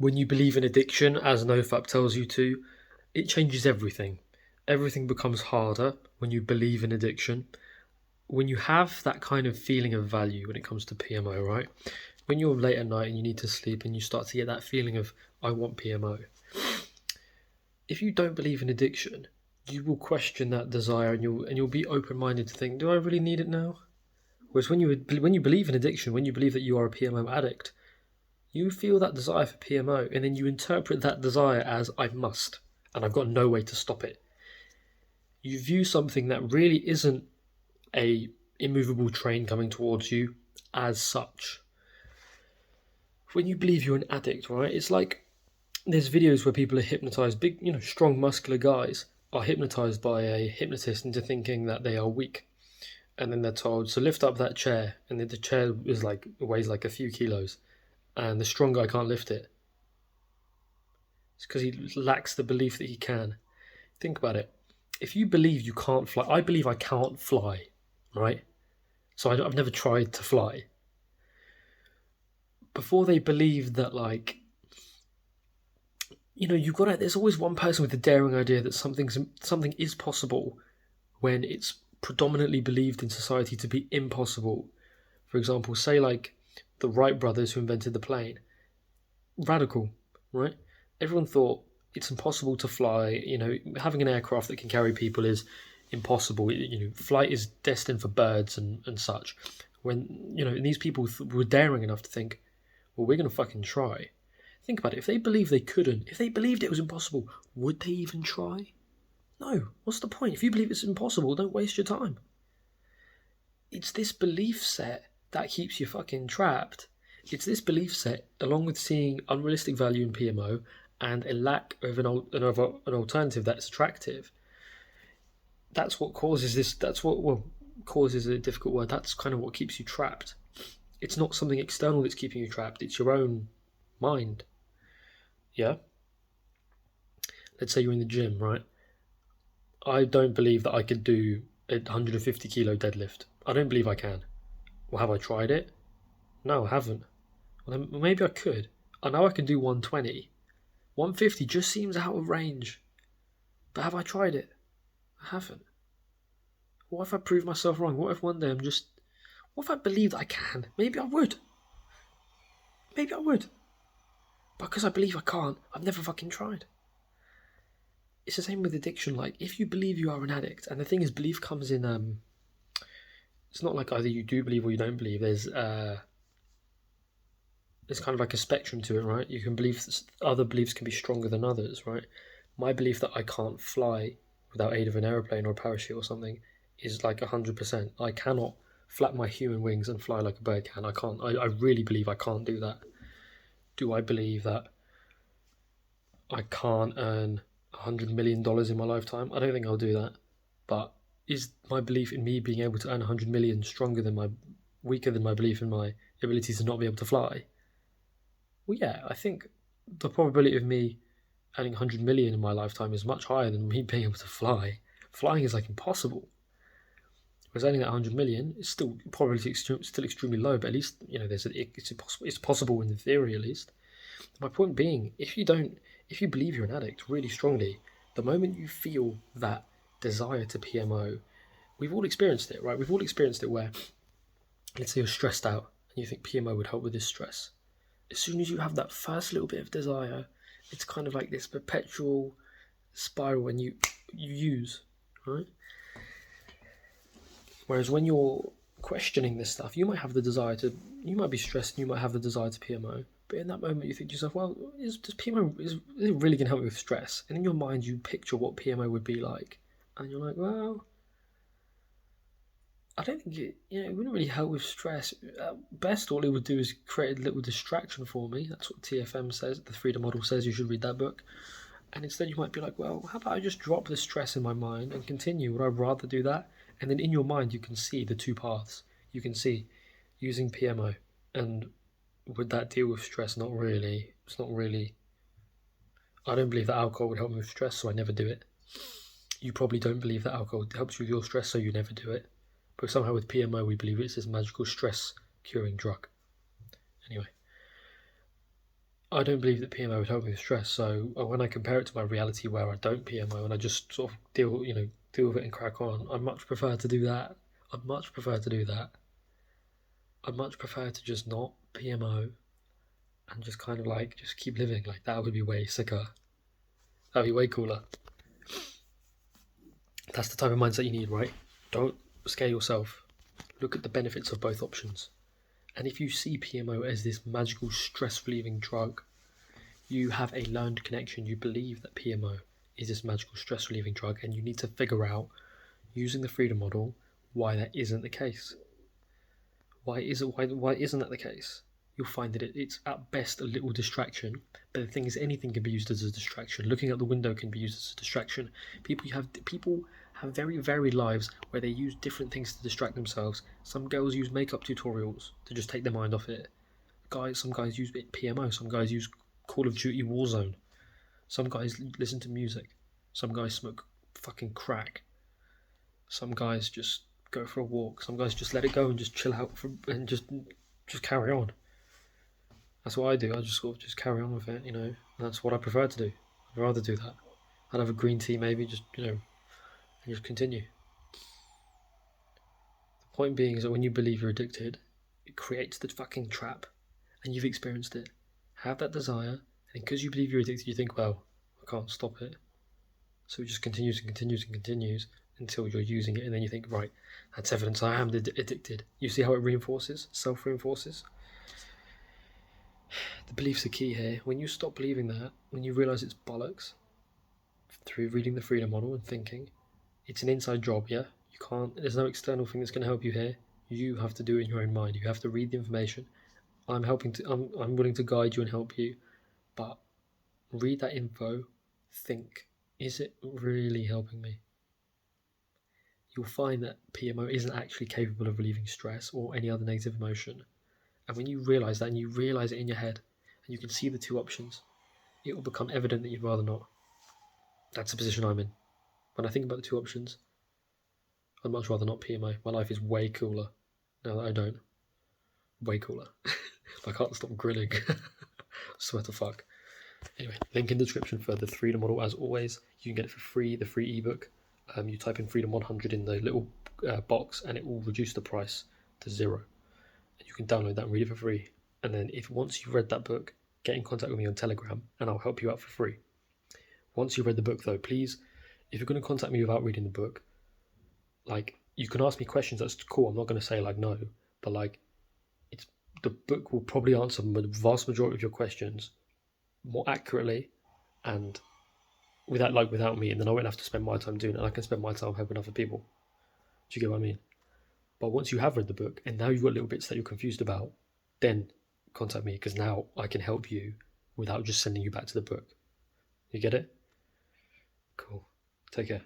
When you believe in addiction, as NoFap tells you to, it changes everything. Everything becomes harder when you believe in addiction. When you have that kind of feeling of value when it comes to PMO, right? When you're late at night and you need to sleep and you start to get that feeling of, I want PMO. If you don't believe in addiction, you will question that desire and you'll be open-minded to think, do I really need it now? Whereas when you believe in addiction, when you believe that you are a PMO addict, you feel that desire for PMO and then you interpret that desire as I must and I've got no way to stop it. You view something that really isn't a immovable train coming towards you as such. When you believe you're an addict, right, it's like there's videos where people are hypnotized, big, strong muscular guys are hypnotized by a hypnotist into thinking that they are weak. And then they're told, so lift up that chair, and then the chair weighs like a few kilos, and the strong guy can't lift it. It's because he lacks the belief that he can. Think about it. If you believe you can't fly, I believe I can't fly, right? So I've never tried to fly. Before they believe that, you've got to, there's always one person with the daring idea that something is possible when it's predominantly believed in society to be impossible. For example, say the Wright brothers who invented the plane. Radical, right? Everyone thought it's impossible to fly. Having an aircraft that can carry people is impossible. Flight is destined for birds and such. When these people were daring enough to think, well, we're going to fucking try. Think about it. If they believed they couldn't, if they believed it was impossible, would they even try? No. What's the point? If you believe it's impossible, don't waste your time. It's this belief set that keeps you fucking trapped. It's this belief set, along with seeing unrealistic value in PMO and a lack of an alternative that's attractive. That's what causes this. Causes a difficult word. That's kind of what keeps you trapped. It's not something external that's keeping you trapped. It's your own mind. Yeah? Let's say you're in the gym, right? I don't believe that I could do a 150 kilo deadlift. I don't believe I can. Well, have I tried it? No, I haven't. Well, maybe I could. I know I can do 120. 150 just seems out of range. But have I tried it? I haven't. What if I prove myself wrong? What if one day what if I believed I can? Maybe I would. But because I believe I can't, I've never fucking tried. It's the same with addiction. If you believe you are an addict, and the thing is, belief comes in, it's not like either you do believe or you don't believe. There's kind of like a spectrum to it, right? You can believe other beliefs can be stronger than others, right? My belief that I can't fly without aid of an aeroplane or a parachute or something is 100%. I cannot flap my human wings and fly like a bird can. I can't. I really believe I can't do that. Do I believe that I can't earn $100 million in my lifetime? I don't think I'll do that. But is my belief in me being able to earn 100 million weaker than my belief in my ability to not be able to fly? Well, yeah, I think the probability of me earning 100 million in my lifetime is much higher than me being able to fly. Flying is impossible. Whereas earning that 100 million is still probably still extremely low, but at least it's possible in theory at least. My point being, if you believe you're an addict really strongly, the moment you feel that desire to PMO, we've all experienced it, right? We've all experienced it where, let's say you're stressed out and you think PMO would help with this stress. As soon as you have that first little bit of desire, it's kind of like this perpetual spiral and you use, right? Whereas when you're questioning this stuff, you might be stressed and you might have the desire to PMO, but in that moment you think to yourself, well, is it really going to help me with stress? And in your mind you picture what PMO would be like, and you're like, well, I don't think it wouldn't really help with stress. At best, all it would do is create a little distraction for me. That's what TFM says, the Freedom Model says. You should read that book. And instead you might be like, well, how about I just drop the stress in my mind and continue? Would I rather do that? And then in your mind you can see the two paths. You can see using PMO, and would that deal with stress? Not really. It's not really. I don't believe that alcohol would help me with stress, so I never do it. You probably don't believe that alcohol helps you with your stress, so you never do it. But somehow with PMO we believe it's this magical stress curing drug. Anyway, I don't believe that PMO would help me with stress. So when I compare it to my reality where I don't PMO and I just sort of deal with it and crack on, I much prefer to do that. I much prefer to do that. I much prefer to just not PMO and just kind of like just keep living. Like that would be way sicker. That'd be way cooler. That's the type of mindset you need, right? Don't scare yourself. Look at the benefits of both options. And if you see PMO as this magical stress relieving drug, you have a learned connection. You believe that PMO is this magical stress relieving drug, and you need to figure out, using the freedom model, why that isn't the case. Why isn't that the case? You'll find that it's at best a little distraction, but the thing is, anything can be used as a distraction. Looking out the window can be used as a distraction. People have very varied lives where they use different things to distract themselves. Some girls use makeup tutorials to just take their mind off it. Some guys use PMO. Some guys use Call of Duty Warzone. Some guys listen to music. Some guys smoke fucking crack. Some guys just go for a walk. Some guys just let it go and just chill out and just carry on. That's what I do. I just sort of just carry on with it, And that's what I prefer to do. I'd rather do that. I'd have a green tea maybe, and just continue. The point being is that when you believe you're addicted, it creates the fucking trap, and you've experienced it. Have that desire, and because you believe you're addicted, you think, well, I can't stop it. So it just continues and continues and continues until you're using it, and then you think, right, that's evidence I am addicted. You see how it reinforces, self-reinforces? The belief's the key here. When you stop believing that, when you realise it's bollocks, through reading the freedom model and thinking, it's an inside job, yeah? There's no external thing that's going to help you here. You have to do it in your own mind. You have to read the information. I'm willing to guide you and help you, but read that info, think, is it really helping me? You'll find that PMO isn't actually capable of relieving stress or any other negative emotion. And when you realise that, and you realise it in your head, and you can see the two options, it will become evident that you'd rather not. That's the position I'm in. When I think about the two options, I'd much rather not PMO. My life is way cooler now that I don't. Way cooler. I can't stop grinning. Swear to fuck. Anyway, link in the description for the freedom model as always. You can get it for free, the free ebook. You type in freedom 100 in the little box and it will reduce the price to 0. And you can download that and read it for free. And then once you've read that book, get in contact with me on Telegram and I'll help you out for free. Once you've read the book though, please, if you're going to contact me without reading the book, you can ask me questions, that's cool. I'm not going to say no, but the book will probably answer the vast majority of your questions more accurately and without me, and then I won't have to spend my time doing it, and I can spend my time helping other people. Do you get what I mean? But once you have read the book and now you've got little bits that you're confused about, then contact me, because now I can help you without just sending you back to the book. You get it? Cool. Take care.